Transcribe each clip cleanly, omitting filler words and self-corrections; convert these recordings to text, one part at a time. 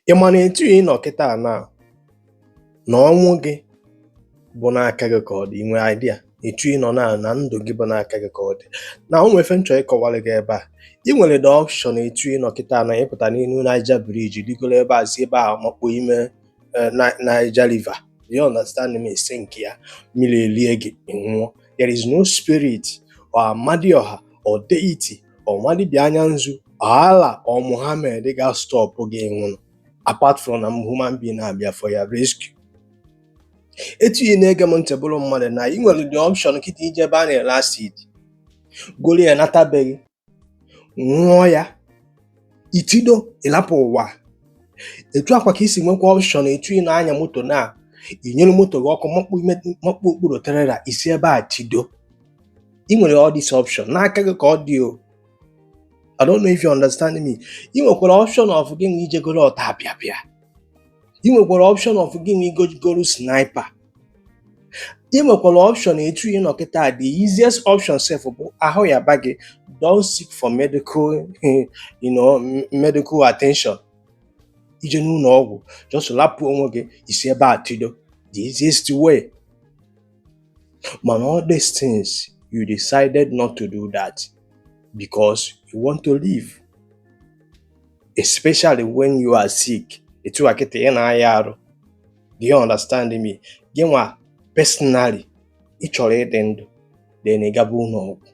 ị ma na etu ị nọ kịta na ọnwụ gị bụ n'aka gị ka ọ dị, inwe idea etu ị nọ na ndụ gị bụ n'aka gị ka ọ dị. Na o nwefe nchọ ịkọwara gị ebe a, ị nwere the option etu ị nọ kịta na ịpụta n'elu Niger Bridge digoro ebe a si ebe a makpo ime Niger River, you understand me, ese nke ya mmiri elie gị nwụọ. There is no spirit or Amadioha or deity or nwadibịa anya nzu or Allah or Muhammad ga stop gị nwụrụ apart from a human being na-abịa for your rescue. Etu ị na-ege m ntị bụrụ mmadụ na ị nwere the option kịta ije ebe a na-ere acid golu ya natabeghị nwụọ ya itido ịlapụ ụwa. Etu akwa ka isi nwekwa option etu ị na-anya moto na inyere moto gị ọkụ makpu okpuru terera isi ebe a tido. Ị nwere all this option n'aka gị ka ọ dị o. I don't know if you understand me. Ị nwekwara option of gị nwe ijegoro ọta apịapịa. Ị nwekwara option of gị nwe igogoro sniper. Ị nwekwara option etu ị nọ kịta. The easiest option sef bụ ahụ ya ba gị, don't seek for medical medical attention. Ije n'ụlọ ọgwụ just lapụ onwe gị isi ebe a tido, the easiest way. But all these things you decided not to do that because you want to live, especially when you are sick. Etu akịta ị na-aya arụ. Do you understand me? Gị nwa personally ị chọrọ ịdị ndụ then ị gaba ụlọ ọgwụ.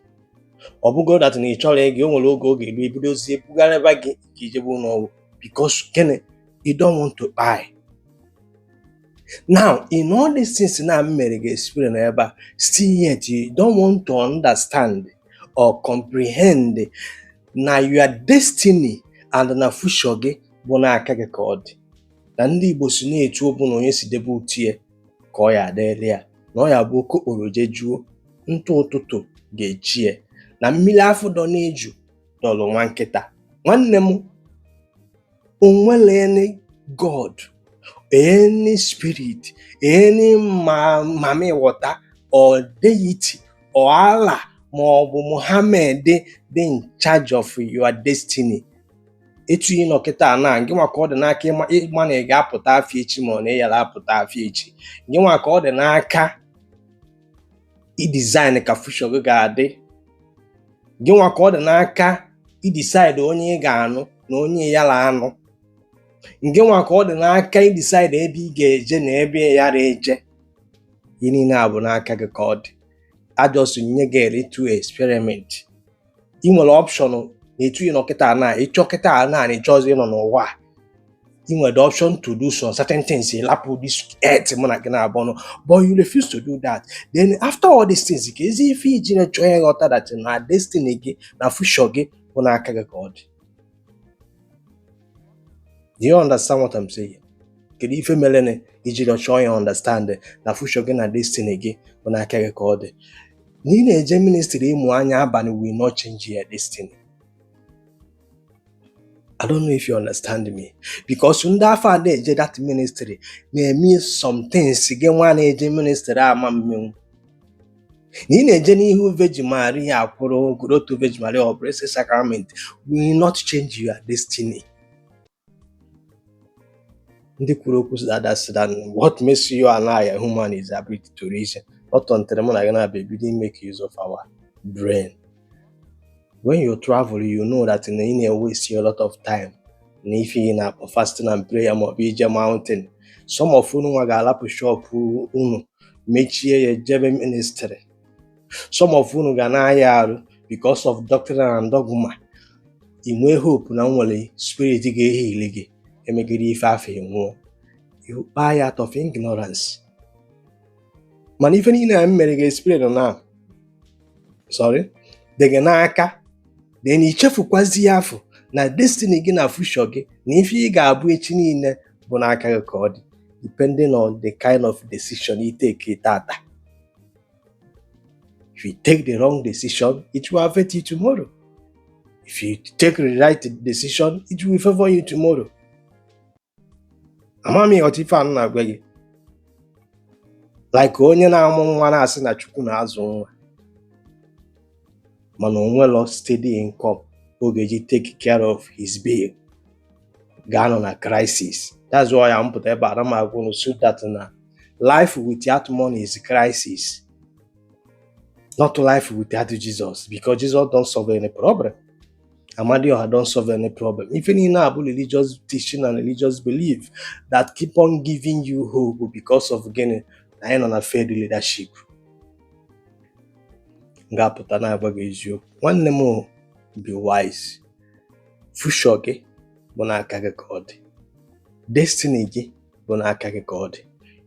Ọ bụgo that na ị chọrọ ịga, o nwere oge oge elu ebidozie bugara ebe gị ka ijebe ụlọ ọgwụ because gịnị, you don't want to buy. Now, in all these things na mere gị experience ebe a, still yet you don't want to understand or comprehend na your destiny and na future gị bụ n'aka gị ka ọ dị. Na ndị Igbo si na-etu obu na onye si debe utie ka ọ ya adịrị ya, na ọ ya bụ oke okporo jejuo ntụ ụtụtụ ga-echie, na mmiri afọ dọ na-eju dọlụ nwa nkịta. Nwanne m, onwere any God, any spirit, any mami water or deity or Allah ma ọ bụ Muhammad dị in charge of your destiny. Etu ị nọ kịta na gị nwa ka ọ dị n'aka ịma na ị ga-apụta afọ echi ma ọ na ị yara apụta afọ echi. Gị nwa ka ọ dị n'aka i-design ka future gị ga-adị. Gị nwa ka ọ dị n'aka i-decide onye ị ga-anụ na onye yara anụ. Gị nwa ka ọ dị n'aka i-decide ebe ị ga-eje na ebe ị yara eje. Ihe niile a bụ n'aka gị ka ọ dị. Ajọsụ nye gị etu experiment. Ị nwere option etu ị nọ kịta na ịchọ kịta na ịchọzi ịnọ n'ụwa. Ị nwere the option to do some certain things, lapụ this earth mụ na gị na-abụọ, but you refuse to do that. Then after all these things, ka ezi ife iji na-achọ ya ghọta that na destiny gị na future gị bụ n'aka gị ka ọ dị. Do you understand what I'm saying? Kedu ife mere na iji chọọ ya understand na future gị na destiny gị bụ n'aka gị ka ọ dị? Na ị na-eje ministry ịmụ anya abalị will not change your destiny. I don't know if you understand me. Because ndị afọ a na-eje that ministry na-eme some things gị nwa na-eje ministry ama mmenwu. Na ị na-eje n'ihu Virgin Maria akwụrụ otu Virgin Maria or Blessed Sacrament will not change your destiny. Ndị kwuru okwu that what makes you and I a human is ability to reason. Not until mụ na gị na-ebido make use of our brain. When you travel, you know that in the waste a lot of time. If you na fasting and prayer, ma be a mountain. Some of unu ga-alapụ shop unu mechie ya jebe ministry. Some of unu ga na-aya arụ because of doctrine and dogma. Inwe hope na nwere spirit ga-ehili gị emegide ife afọ nwụọ. You buy out of ignorance. Man, even in a mere experience na dị gị n'aka, then ichefukwazi afọ na destiny gị na future gị na ife ị ga-abụ echi niile bụ n'aka gị ka ọ dị, depending on the kind of decision you take tata. If you take the wrong decision, it will affect you tomorrow. If you take the right decision, it will favor you tomorrow. Amami otifa na-agwa gị like onye na-amụ nwa na-asị na Chukwu na-azụ nwa, mana onwelo steady income o ga-eji take care of his bill. ga-anọ na crisis. That's why I'm put ebe a na agwa unu so that na life without money is crisis, not life without Jesus, because Jesus don't solve any problem. Amadioha don't solve any problem. Even in our religious teaching and religious belief that keep on giving you hope because of getting on a fair leadership. Ngapụta na-agwa gị eziokwu. Nwanne m, be wise. Future gị bụ n'aka gị ka ọ dị. Destiny gị bụ n'aka gị ka ọ dị.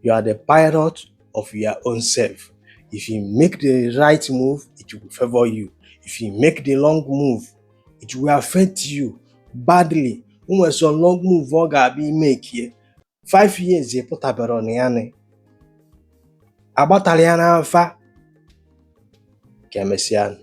You are the pilot of your own self. If you make the right move, it will favor you. If you make the wrong move, it will affect you badly. Unwe some long move ọ ga-abịa make here. 5 years pụtabara na ya na agbatala ya n'afa ka emesịa.